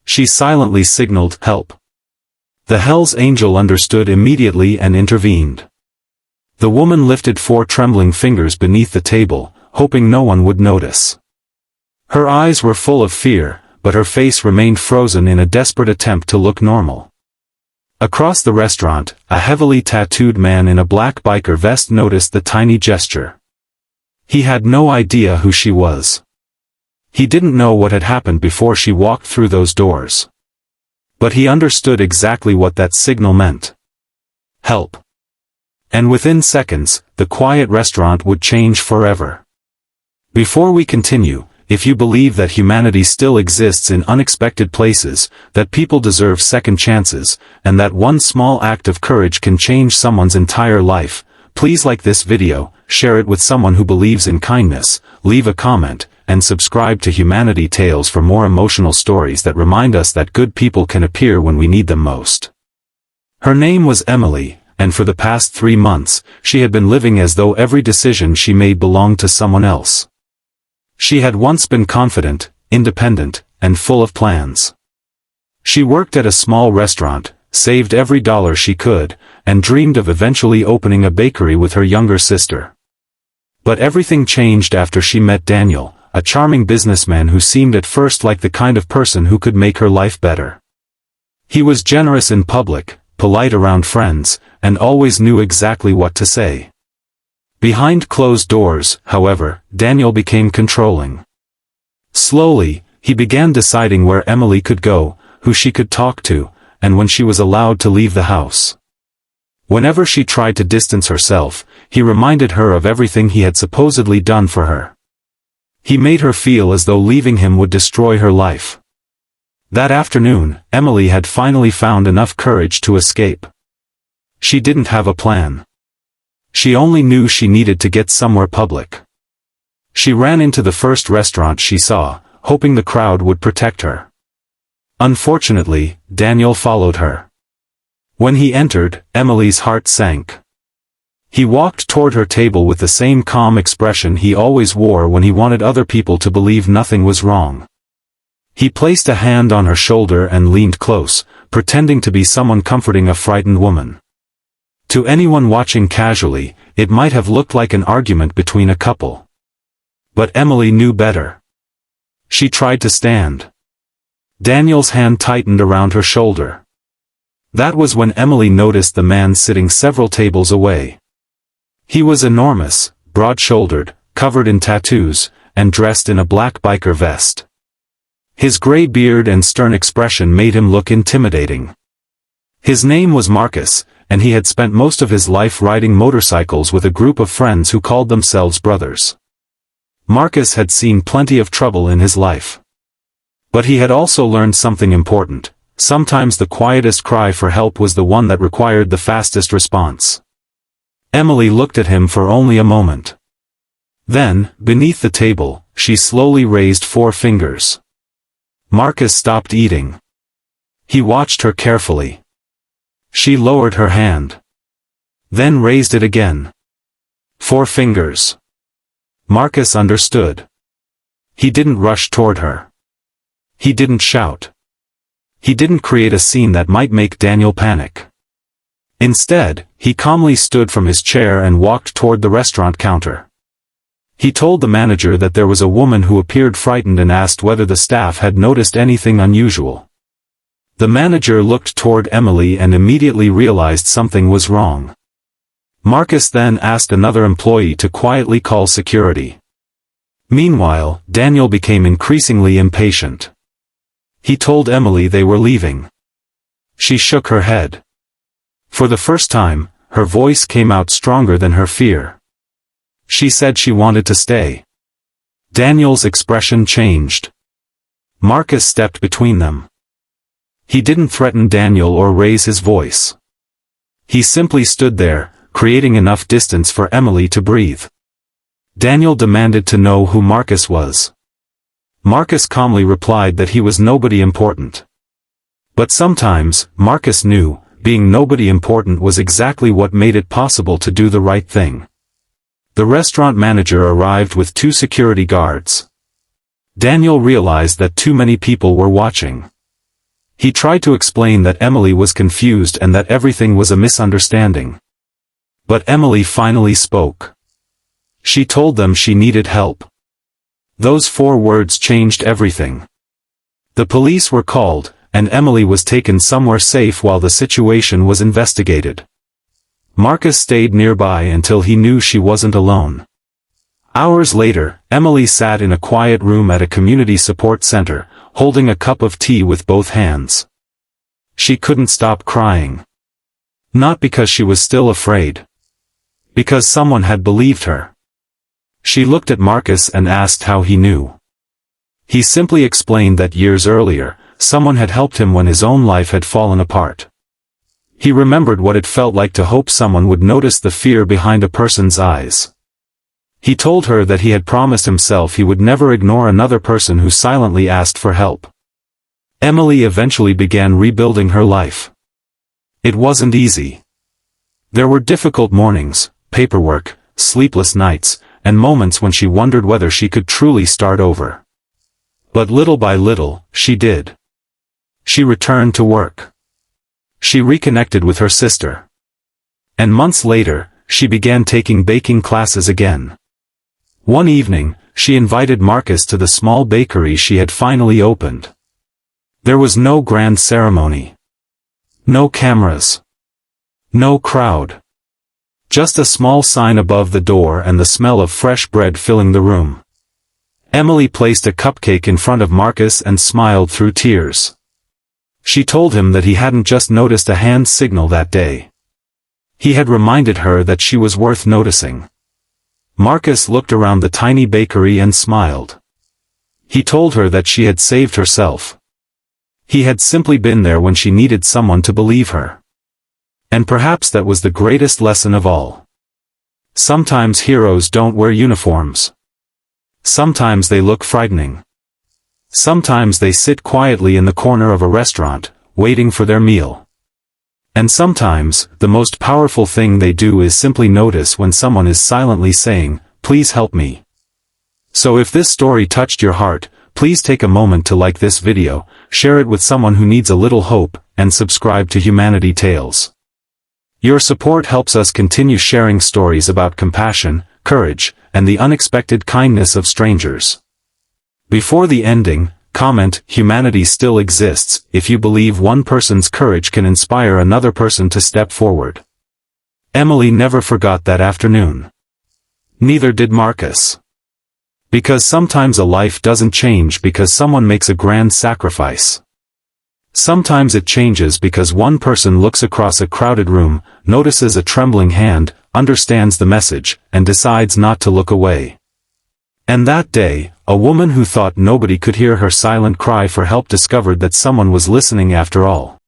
She silently signaled, "Help." The Hell's Angel understood immediately and intervened. The woman lifted 4 trembling fingers beneath the table, hoping no one would notice. Her eyes were full of fear, but her face remained frozen in a desperate attempt to look normal. Across the restaurant, a heavily tattooed man in a black biker vest noticed the tiny gesture. He had no idea who she was. He didn't know what had happened before she walked through those doors. But he understood exactly what that signal meant. Help. And within seconds, the quiet restaurant would change forever. Before we continue, if you believe that humanity still exists in unexpected places, that people deserve second chances, and that one small act of courage can change someone's entire life, please like this video, share it with someone who believes in kindness, leave a comment, and subscribe to Humanity Tales for more emotional stories that remind us that good people can appear when we need them most. Her name was Emily, and for the past 3 months, she had been living as though every decision she made belonged to someone else. She had once been confident, independent, and full of plans. She worked at a small restaurant, saved every dollar she could, and dreamed of eventually opening a bakery with her younger sister. But everything changed after she met Daniel, a charming businessman who seemed at first like the kind of person who could make her life better. He was generous in public, polite around friends, and always knew exactly what to say. Behind closed doors, however, Daniel became controlling. Slowly, he began deciding where Emily could go, who she could talk to, and when she was allowed to leave the house. Whenever she tried to distance herself, he reminded her of everything he had supposedly done for her. He made her feel as though leaving him would destroy her life. That afternoon, Emily had finally found enough courage to escape. She didn't have a plan. She only knew she needed to get somewhere public. She ran into the first restaurant she saw, hoping the crowd would protect her. Unfortunately, Daniel followed her. When he entered, Emily's heart sank. He walked toward her table with the same calm expression he always wore when he wanted other people to believe nothing was wrong. He placed a hand on her shoulder and leaned close, pretending to be someone comforting a frightened woman. To anyone watching casually, it might have looked like an argument between a couple. But Emily knew better. She tried to stand. Daniel's hand tightened around her shoulder. That was when Emily noticed the man sitting several tables away. He was enormous, broad-shouldered, covered in tattoos, and dressed in a black biker vest. His gray beard and stern expression made him look intimidating. His name was Marcus, and he had spent most of his life riding motorcycles with a group of friends who called themselves brothers. Marcus had seen plenty of trouble in his life. But he had also learned something important. Sometimes the quietest cry for help was the one that required the fastest response. Emily looked at him for only a moment. Then, beneath the table, she slowly raised 4 fingers. Marcus stopped eating. He watched her carefully. She lowered her hand. Then raised it again. 4 fingers. Marcus understood. He didn't rush toward her. He didn't shout. He didn't create a scene that might make Daniel panic. Instead, he calmly stood from his chair and walked toward the restaurant counter. He told the manager that there was a woman who appeared frightened and asked whether the staff had noticed anything unusual. The manager looked toward Emily and immediately realized something was wrong. Marcus then asked another employee to quietly call security. Meanwhile, Daniel became increasingly impatient. He told Emily they were leaving. She shook her head. For the first time, her voice came out stronger than her fear. She said she wanted to stay. Daniel's expression changed. Marcus stepped between them. He didn't threaten Daniel or raise his voice. He simply stood there, creating enough distance for Emily to breathe. Daniel demanded to know who Marcus was. Marcus calmly replied that he was nobody important. But sometimes, Marcus knew, being nobody important was exactly what made it possible to do the right thing. The restaurant manager arrived with 2 security guards. Daniel realized that too many people were watching. He tried to explain that Emily was confused and that everything was a misunderstanding. But Emily finally spoke. She told them she needed help. Those 4 words changed everything. The police were called, and Emily was taken somewhere safe while the situation was investigated. Marcus stayed nearby until he knew she wasn't alone. Hours later, Emily sat in a quiet room at a community support center, holding a cup of tea with both hands. She couldn't stop crying. Not because she was still afraid. Because someone had believed her. She looked at Marcus and asked how he knew. He simply explained that years earlier, someone had helped him when his own life had fallen apart. He remembered what it felt like to hope someone would notice the fear behind a person's eyes. He told her that he had promised himself he would never ignore another person who silently asked for help. Emily eventually began rebuilding her life. It wasn't easy. There were difficult mornings, paperwork, sleepless nights, and moments when she wondered whether she could truly start over. But little by little, she did. She returned to work. She reconnected with her sister. And months later, she began taking baking classes again. One evening, she invited Marcus to the small bakery she had finally opened. There was no grand ceremony. No cameras. No crowd. Just a small sign above the door and the smell of fresh bread filling the room. Emily placed a cupcake in front of Marcus and smiled through tears. She told him that he hadn't just noticed a hand signal that day. He had reminded her that she was worth noticing. Marcus looked around the tiny bakery and smiled. He told her that she had saved herself. He had simply been there when she needed someone to believe her. And perhaps that was the greatest lesson of all. Sometimes heroes don't wear uniforms. Sometimes they look frightening. Sometimes they sit quietly in the corner of a restaurant, waiting for their meal. And sometimes, the most powerful thing they do is simply notice when someone is silently saying, "Please help me." So if this story touched your heart, please take a moment to like this video, share it with someone who needs a little hope, and subscribe to Humanity Tales. Your support helps us continue sharing stories about compassion, courage, and the unexpected kindness of strangers. Before the ending, comment, "Humanity still exists," if you believe one person's courage can inspire another person to step forward. Emily never forgot that afternoon. Neither did Marcus. Because sometimes a life doesn't change because someone makes a grand sacrifice. Sometimes it changes because one person looks across a crowded room, notices a trembling hand, understands the message, and decides not to look away. And that day, a woman who thought nobody could hear her silent cry for help discovered that someone was listening after all.